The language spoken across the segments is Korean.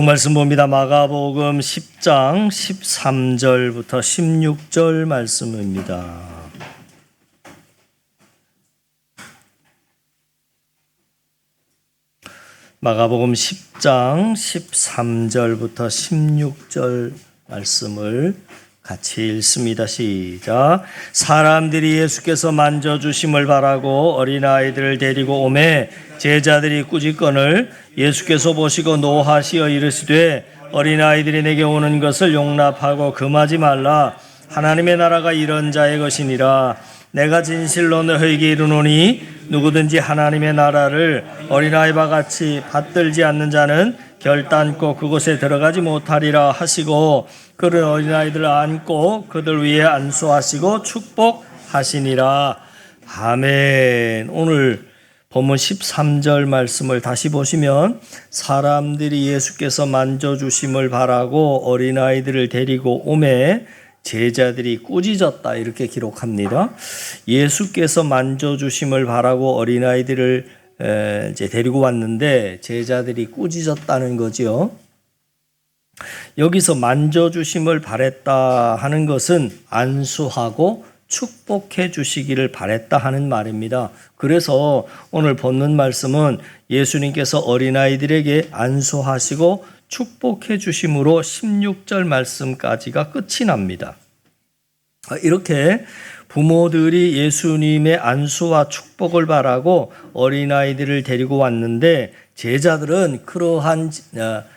말씀 봅니다. 마가복음 10장 13절부터 16절 말씀입니다. 마가복음 10장 13절부터 16절 말씀을 같이 읽습니다. 시작. 사람들이 예수께서 만져주심을 바라고 어린아이들을 데리고 오매 제자들이 꾸짖거늘 예수께서 보시고 노하시어 이르시되 어린아이들이 내게 오는 것을 용납하고 금하지 말라. 하나님의 나라가 이런 자의 것이니라. 내가 진실로 너희에게 이르노니 누구든지 하나님의 나라를 어린아이와 같이 받들지 않는 자는 결단코 그곳에 들어가지 못하리라 하시고 그런 어린아이들을 안고 그들 위에 안수하시고 축복하시니라. 아멘. 오늘 본문 13절 말씀을 다시 보시면 사람들이 예수께서 만져주심을 바라고 어린아이들을 데리고 오매 제자들이 꾸짖었다 이렇게 기록합니다. 예수께서 만져주심을 바라고 어린아이들을 이제 데리고 왔는데 제자들이 꾸짖었다는 거죠. 여기서 만져주심을 바랬다 하는 것은 안수하고 축복해 주시기를 바랬다 하는 말입니다. 그래서 오늘 본문 말씀은 예수님께서 어린아이들에게 안수하시고 축복해 주심으로 16절 말씀까지가 끝이 납니다. 이렇게 부모들이 예수님의 안수와 축복을 바라고 어린아이들을 데리고 왔는데 제자들은 그러한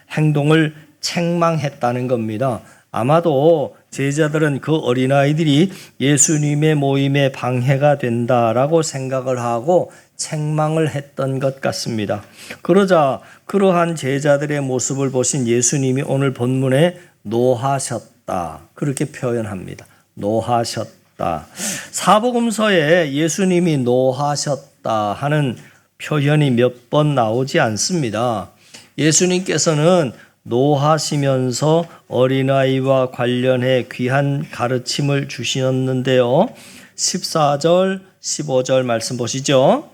행동을 책망했다는 겁니다. 아마도 제자들은 그 어린아이들이 예수님의 모임에 방해가 된다라고 생각을 하고 책망을 했던 것 같습니다. 그러자 그러한 제자들의 모습을 보신 예수님이 오늘 본문에 노하셨다 그렇게 표현합니다. 노하셨다. 사복음서에 예수님이 노하셨다 하는 표현이 몇 번 나오지 않습니다. 예수님께서는 노하시면서 어린아이와 관련해 귀한 가르침을 주셨는데요. 14절, 15절 말씀 보시죠.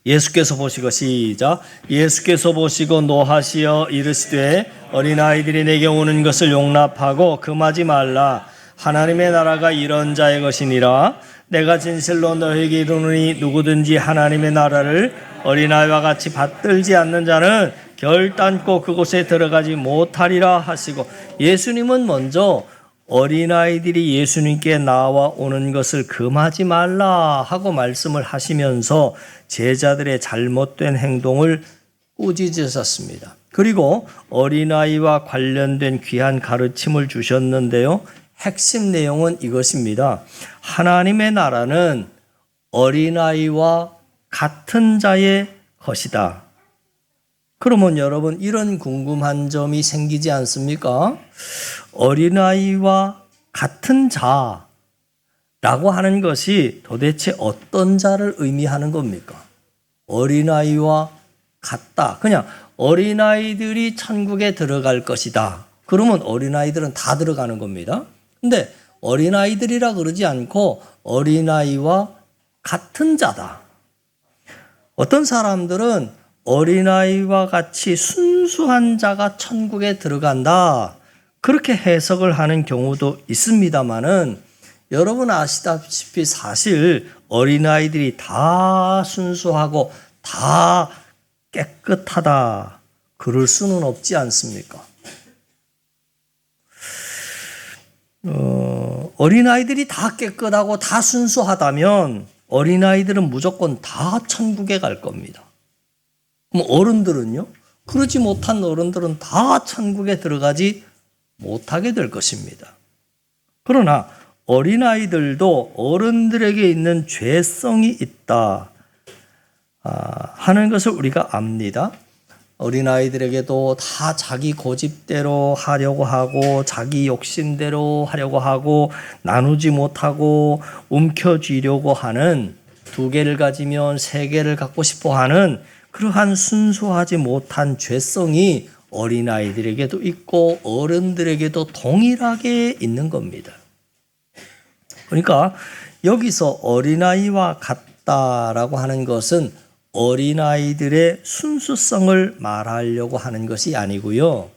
예수께서 보시고 시작. 예수께서 보시고 노하시어 이르시되 어린아이들이 내게 오는 것을 용납하고 금하지 말라. 하나님의 나라가 이런 자의 것이니라. 내가 진실로 너희에게 이르노니 누구든지 하나님의 나라를 어린아이와 같이 받들지 않는 자는 결단코 그곳에 들어가지 못하리라 하시고 예수님은 먼저 어린아이들이 예수님께 나와 오는 것을 금하지 말라 하고 말씀을 하시면서 제자들의 잘못된 행동을 꾸짖으셨습니다. 그리고 어린아이와 관련된 귀한 가르침을 주셨는데요. 핵심 내용은 이것입니다. 하나님의 나라는 어린아이와 같은 자의 것이다. 그러면 여러분 이런 궁금한 점이 생기지 않습니까? 어린아이와 같은 자라고 하는 것이 도대체 어떤 자를 의미하는 겁니까? 어린아이와 같다. 그냥 어린아이들이 천국에 들어갈 것이다. 그러면 어린아이들은 다 들어가는 겁니다. 근데 어린아이들이라 그러지 않고 어린아이와 같은 자다. 어떤 사람들은 어린아이와 같이 순수한 자가 천국에 들어간다. 그렇게 해석을 하는 경우도 있습니다만은 여러분 아시다시피 사실 어린아이들이 다 순수하고 다 깨끗하다. 그럴 수는 없지 않습니까? 어린아이들이 다 깨끗하고 다 순수하다면 어린아이들은 무조건 다 천국에 갈 겁니다. 그럼 어른들은요? 그러지 못한 어른들은 다 천국에 들어가지 못하게 될 것입니다. 그러나 어린아이들도 어른들에게 있는 죄성이 있다 하는 것을 우리가 압니다. 어린아이들에게도 다 자기 고집대로 하려고 하고 자기 욕심대로 하려고 하고 나누지 못하고 움켜쥐려고 하는 2개를 가지면 3개를 갖고 싶어 하는 그러한 순수하지 못한 죄성이 어린아이들에게도 있고 어른들에게도 동일하게 있는 겁니다. 그러니까 여기서 어린아이와 같다라고 하는 것은 어린아이들의 순수성을 말하려고 하는 것이 아니고요.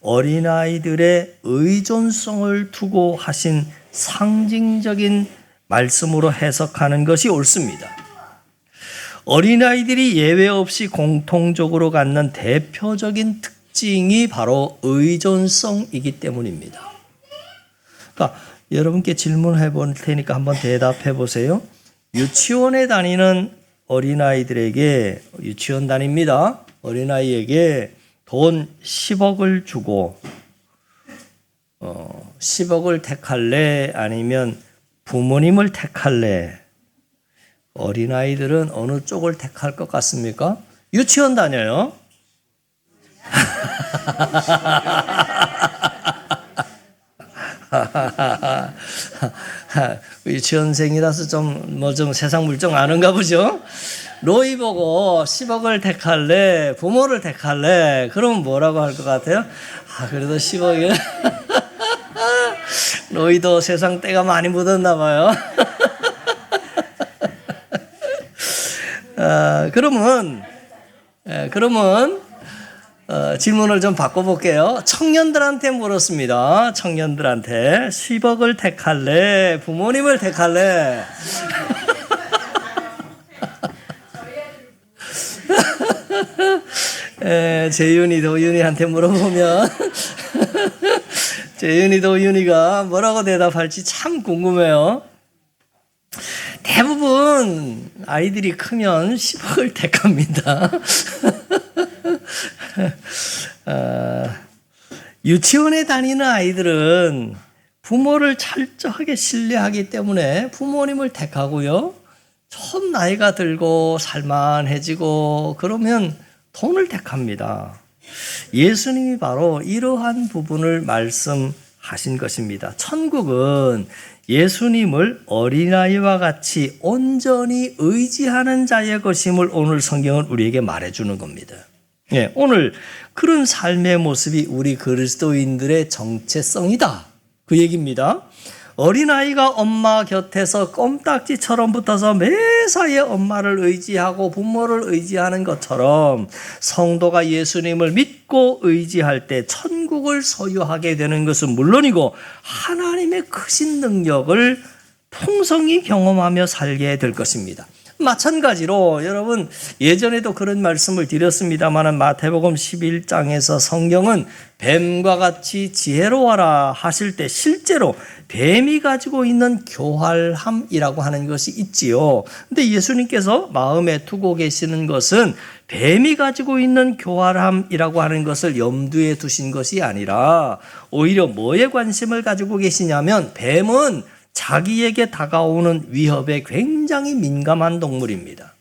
어린아이들의 의존성을 두고 하신 상징적인 말씀으로 해석하는 것이 옳습니다. 어린아이들이 예외 없이 공통적으로 갖는 대표적인 특징이 바로 의존성이기 때문입니다. 그러니까 여러분께 질문해 볼 테니까 한번 대답해 보세요. 유치원에 다니는 어린아이들에게, 유치원 다닙니다. 어린아이에게 돈 10억을 주고 10억을 택할래? 아니면 부모님을 택할래? 어린아이들은 어느 쪽을 택할 것 같습니까? 유치원 다녀요. 유치원생이라서 좀 세상 물정 아는가 보죠? 로이 보고 10억을 택할래? 부모를 택할래? 그러면 뭐라고 할 것 같아요? 그래도 10억이요? 로이도 세상 때가 많이 묻었나 봐요. 그러면 질문을 좀 바꿔볼게요. 청년들한테 물었습니다. 청년들한테 10억을 택할래? 부모님을 택할래? 재윤이, 도윤이한테 물어보면 재윤이, 도윤이가 뭐라고 대답할지 참 궁금해요. 대부분 아이들이 크면 10억을 택합니다. 유치원에 다니는 아이들은 부모를 철저하게 신뢰하기 때문에 부모님을 택하고요. 좀 나이가 들고 살만해지고 그러면 돈을 택합니다. 예수님이 바로 이러한 부분을 말씀하신 것입니다. 천국은 예수님을 어린아이와 같이 온전히 의지하는 자의 것임을 오늘 성경은 우리에게 말해주는 겁니다. 예, 오늘 그런 삶의 모습이 우리 그리스도인들의 정체성이다. 그 얘기입니다. 어린아이가 엄마 곁에서 껌딱지처럼 붙어서 매사에 엄마를 의지하고 부모를 의지하는 것처럼 성도가 예수님을 믿고 의지할 때 천국을 소유하게 되는 것은 물론이고 하나님의 크신 능력을 풍성히 경험하며 살게 될 것입니다. 마찬가지로 여러분 예전에도 그런 말씀을 드렸습니다만 마태복음 11장에서 성경은 뱀과 같이 지혜로워라 하실 때 실제로 뱀이 가지고 있는 교활함이라고 하는 것이 있지요. 근데 예수님께서 마음에 두고 계시는 것은 뱀이 가지고 있는 교활함이라고 하는 것을 염두에 두신 것이 아니라 오히려 뭐에 관심을 가지고 계시냐면 뱀은 자기에게 다가오는 위협에 굉장히 민감한 동물입니다.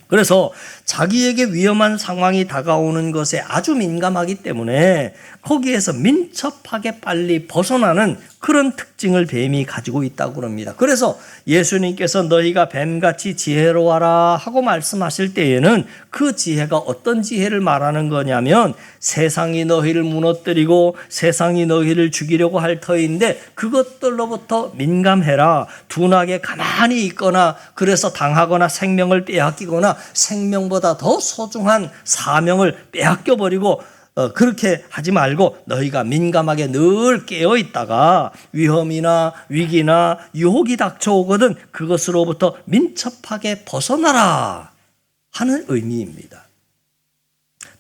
그래서 자기에게 위험한 상황이 다가오는 것에 아주 민감하기 때문에 거기에서 민첩하게 빨리 벗어나는 그런 특징을 뱀이 가지고 있다고 합니다. 그래서 예수님께서 너희가 뱀같이 지혜로워라 하고 말씀하실 때에는 그 지혜가 어떤 지혜를 말하는 거냐면 세상이 너희를 무너뜨리고 세상이 너희를 죽이려고 할 터인데 그것들로부터 민감해라. 둔하게 가만히 있거나 그래서 당하거나 생명을 빼앗기거나 생명보다 더 소중한 사명을 빼앗겨버리고 그렇게 하지 말고 너희가 민감하게 늘 깨어 있다가 위험이나 위기나 유혹이 닥쳐오거든 그것으로부터 민첩하게 벗어나라 하는 의미입니다.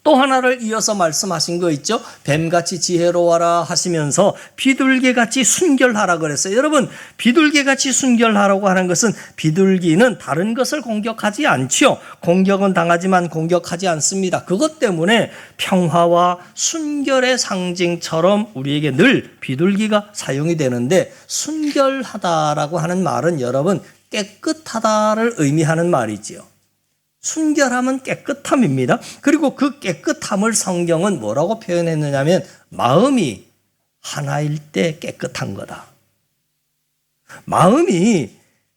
또 하나를 이어서 말씀하신 거 있죠? 뱀같이 지혜로워라 하시면서 비둘기같이 순결하라 그랬어요. 여러분 비둘기같이 순결하라고 하는 것은 비둘기는 다른 것을 공격하지 않죠. 공격은 당하지만 공격하지 않습니다. 그것 때문에 평화와 순결의 상징처럼 우리에게 늘 비둘기가 사용이 되는데 순결하다라고 하는 말은 여러분 깨끗하다를 의미하는 말이지요. 순결함은 깨끗함입니다. 그리고 그 깨끗함을 성경은 뭐라고 표현했느냐면 마음이 하나일 때 깨끗한 거다. 마음이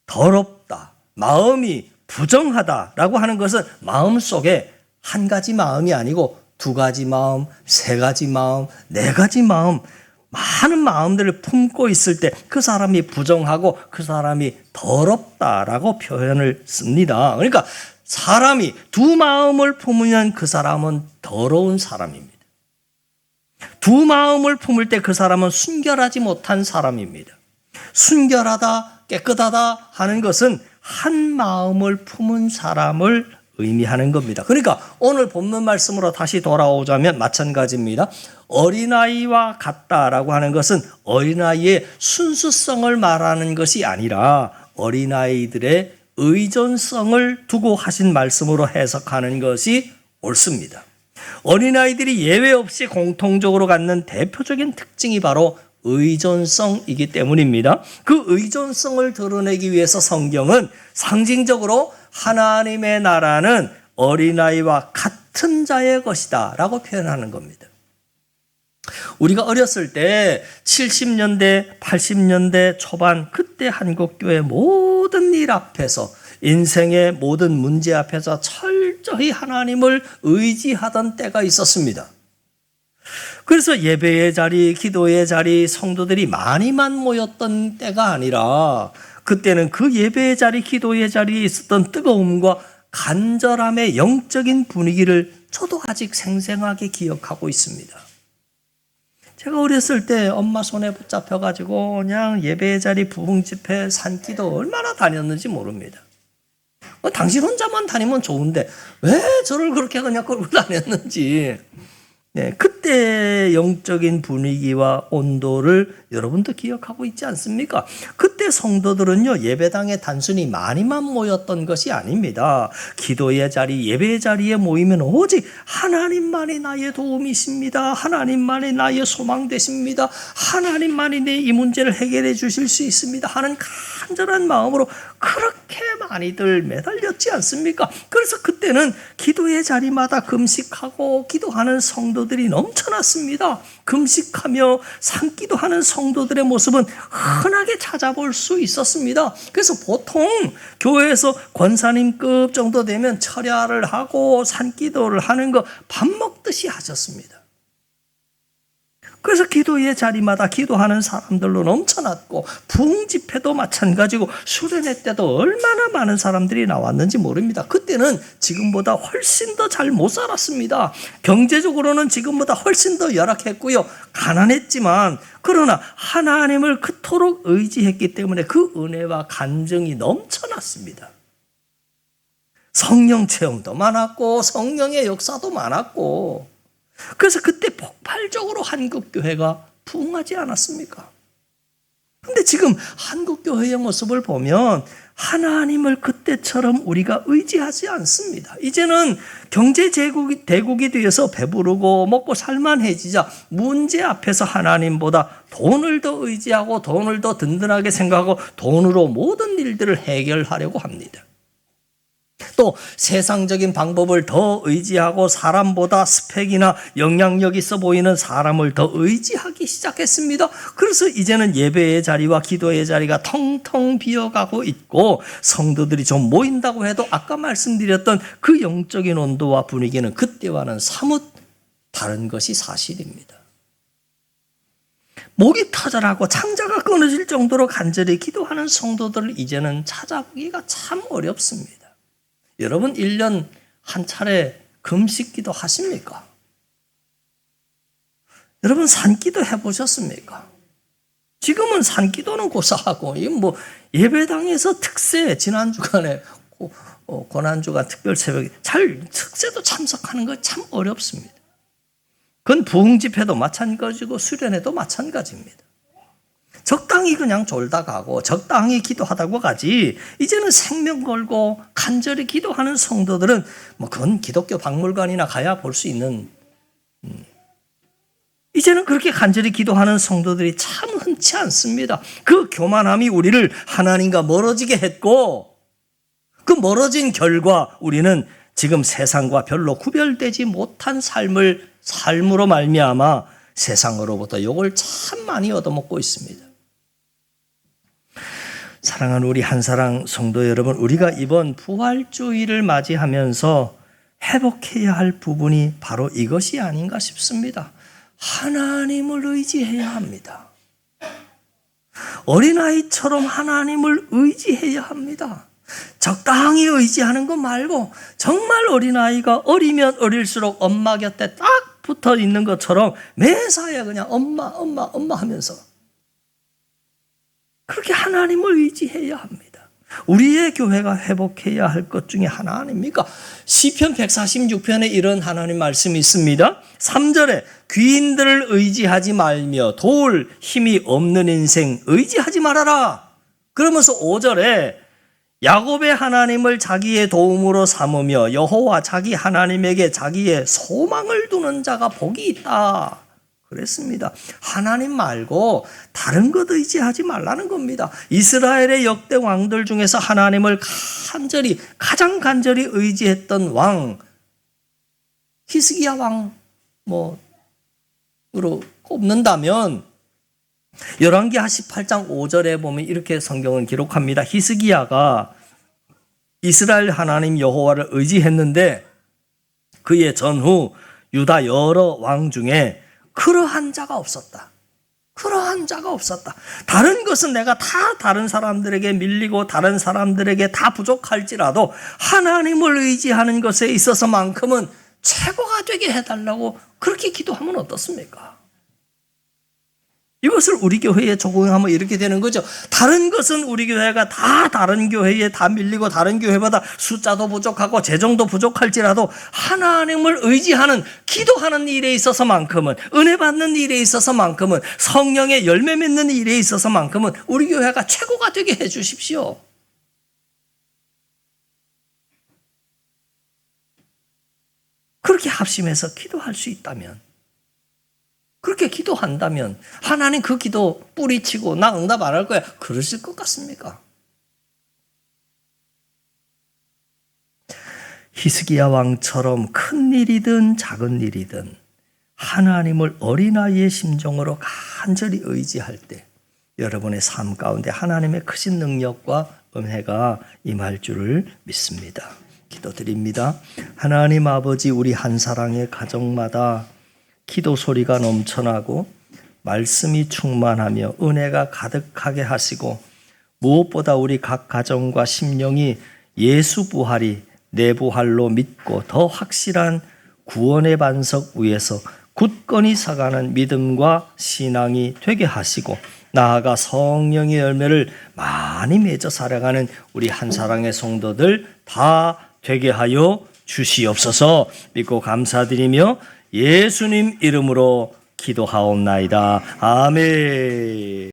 더럽다. 마음이 부정하다라고 하는 것은 마음 속에 한 가지 마음이 아니고 두 가지 마음, 세 가지 마음, 네 가지 마음, 많은 마음들을 품고 있을 때 그 사람이 부정하고 그 사람이 더럽다라고 표현을 씁니다. 그러니까 사람이 두 마음을 품으면 그 사람은 더러운 사람입니다. 두 마음을 품을 때 그 사람은 순결하지 못한 사람입니다. 순결하다, 깨끗하다 하는 것은 한 마음을 품은 사람을 의미하는 겁니다. 그러니까 오늘 본문 말씀으로 다시 돌아오자면 마찬가지입니다. 어린아이와 같다라고 하는 것은 어린아이의 순수성을 말하는 것이 아니라 어린아이들의 의존성을 두고 하신 말씀으로 해석하는 것이 옳습니다. 어린아이들이 예외 없이 공통적으로 갖는 대표적인 특징이 바로 의존성이기 때문입니다. 그 의존성을 드러내기 위해서 성경은 상징적으로 하나님의 나라는 어린아이와 같은 자의 것이다 라고 표현하는 겁니다. 우리가 어렸을 때 70년대, 80년대 초반 그때 한국교회 모든 일 앞에서 인생의 모든 문제 앞에서 철저히 하나님을 의지하던 때가 있었습니다. 그래서 예배의 자리, 기도의 자리, 성도들이 많이만 모였던 때가 아니라 그때는 그 예배의 자리, 기도의 자리에 있었던 뜨거움과 간절함의 영적인 분위기를 저도 아직 생생하게 기억하고 있습니다. 제가 어렸을 때 엄마 손에 붙잡혀가지고 그냥 예배의 자리, 부흥 집회, 산기도 얼마나 다녔는지 모릅니다. 당신 혼자만 다니면 좋은데 왜 저를 그렇게 그냥 끌고 다녔는지. 네, 그때 영적인 분위기와 온도를 여러분도 기억하고 있지 않습니까? 그때 성도들은요, 예배당에 단순히 많이만 모였던 것이 아닙니다. 기도의 자리, 예배의 자리에 모이면 오직 하나님만이 나의 도움이십니다. 하나님만이 나의 소망 되십니다. 하나님만이 내 이 문제를 해결해 주실 수 있습니다. 하는 간절한 마음으로 그렇게 많이들 매달렸지 않습니까? 그래서 그때는 기도의 자리마다 금식하고 기도하는 성도들이 넘쳐났습니다. 금식하며 산기도하는 성도들의 모습은 흔하게 찾아볼 수 있었습니다. 그래서 보통 교회에서 권사님급 정도 되면 철야를 하고 산기도를 하는 거 밥 먹듯이 하셨습니다. 그래서 기도의 자리마다 기도하는 사람들로 넘쳐났고 부흥 집회도 마찬가지고 수련회 때도 얼마나 많은 사람들이 나왔는지 모릅니다. 그때는 지금보다 훨씬 더 잘 못 살았습니다. 경제적으로는 지금보다 훨씬 더 열악했고요. 가난했지만 그러나 하나님을 그토록 의지했기 때문에 그 은혜와 간증이 넘쳐났습니다. 성령 체험도 많았고 성령의 역사도 많았고 그래서 그때 폭발적으로 한국교회가 부흥하지 않았습니까? 그런데 지금 한국교회의 모습을 보면 하나님을 그때처럼 우리가 의지하지 않습니다. 이제는 대국이 되어서 배부르고 먹고 살만해지자 문제 앞에서 하나님보다 돈을 더 의지하고 돈을 더 든든하게 생각하고 돈으로 모든 일들을 해결하려고 합니다. 또 세상적인 방법을 더 의지하고 사람보다 스펙이나 영향력 있어 보이는 사람을 더 의지하기 시작했습니다. 그래서 이제는 예배의 자리와 기도의 자리가 텅텅 비어가고 있고 성도들이 좀 모인다고 해도 아까 말씀드렸던 그 영적인 온도와 분위기는 그때와는 사뭇 다른 것이 사실입니다. 목이 터져나고 창자가 끊어질 정도로 간절히 기도하는 성도들을 이제는 찾아보기가 참 어렵습니다. 여러분 1년 한 차례 금식기도 하십니까? 여러분 산기도 해보셨습니까? 지금은 산기도는 고사하고 예배당에서 특세 지난주간에 고난주간 특별새벽에 특세도 참석하는 거 참 어렵습니다. 그건 부흥집회도 마찬가지고 수련회도 마찬가지입니다. 적당히 그냥 졸다 가고 적당히 기도하다고 가지 이제는 생명 걸고 간절히 기도하는 성도들은 그건 기독교 박물관이나 가야 볼 수 있는 이제는 그렇게 간절히 기도하는 성도들이 참 흔치 않습니다. 그 교만함이 우리를 하나님과 멀어지게 했고 그 멀어진 결과 우리는 지금 세상과 별로 구별되지 못한 삶으로 말미암아 세상으로부터 욕을 참 많이 얻어먹고 있습니다. 사랑하는 우리 한사랑 성도 여러분, 우리가 이번 부활주의를 맞이하면서 회복해야 할 부분이 바로 이것이 아닌가 싶습니다. 하나님을 의지해야 합니다. 어린아이처럼 하나님을 의지해야 합니다. 적당히 의지하는 것 말고 정말 어린아이가 어리면 어릴수록 엄마 곁에 딱 붙어 있는 것처럼 매사에 그냥 엄마 엄마 엄마 하면서 그렇게 하나님을 의지해야 합니다. 우리의 교회가 회복해야 할 것 중에 하나 아닙니까? 시편 146편에 이런 하나님 말씀이 있습니다. 3절에 귀인들을 의지하지 말며 도울 힘이 없는 인생 의지하지 말아라. 그러면서 5절에 야곱의 하나님을 자기의 도움으로 삼으며 여호와 자기 하나님에게 자기의 소망을 두는 자가 복이 있다. 그랬습니다. 하나님 말고 다른 것 의지하지 말라는 겁니다. 이스라엘의 역대 왕들 중에서 하나님을 가장 간절히 의지했던 왕 히스기야 왕으로 꼽는다면 열왕기하 18장 5절에 보면 이렇게 성경은 기록합니다. 히스기야가 이스라엘 하나님 여호와를 의지했는데 그의 전후 유다 여러 왕 중에 그러한 자가 없었다. 그러한 자가 없었다. 다른 것은 내가 다 다른 사람들에게 밀리고 다른 사람들에게 다 부족할지라도 하나님을 의지하는 것에 있어서만큼은 최고가 되게 해달라고 그렇게 기도하면 어떻습니까? 이것을 우리 교회에 적용하면 이렇게 되는 거죠. 다른 것은 우리 교회가 다 다른 교회에 다 밀리고 다른 교회보다 숫자도 부족하고 재정도 부족할지라도 하나님을 의지하는 기도하는 일에 있어서만큼은 은혜 받는 일에 있어서만큼은 성령의 열매 맺는 일에 있어서만큼은 우리 교회가 최고가 되게 해 주십시오. 그렇게 합심해서 기도할 수 있다면 그렇게 기도한다면 하나님 그 기도 뿌리치고 나 응답 안 할 거야. 그러실 것 같습니까? 히스기야 왕처럼 큰 일이든 작은 일이든 하나님을 어린아이의 심정으로 간절히 의지할 때 여러분의 삶 가운데 하나님의 크신 능력과 은혜가 임할 줄을 믿습니다. 기도드립니다. 하나님 아버지, 우리 한사랑의 가정마다 기도 소리가 넘쳐나고 말씀이 충만하며 은혜가 가득하게 하시고 무엇보다 우리 각 가정과 심령이 예수 부활이 내 부활로 믿고 더 확실한 구원의 반석 위에서 굳건히 서가는 믿음과 신앙이 되게 하시고 나아가 성령의 열매를 많이 맺어 살아가는 우리 한사랑의 성도들 다 되게 하여 주시옵소서. 믿고 감사드리며 예수님 이름으로 기도하옵나이다. 아멘.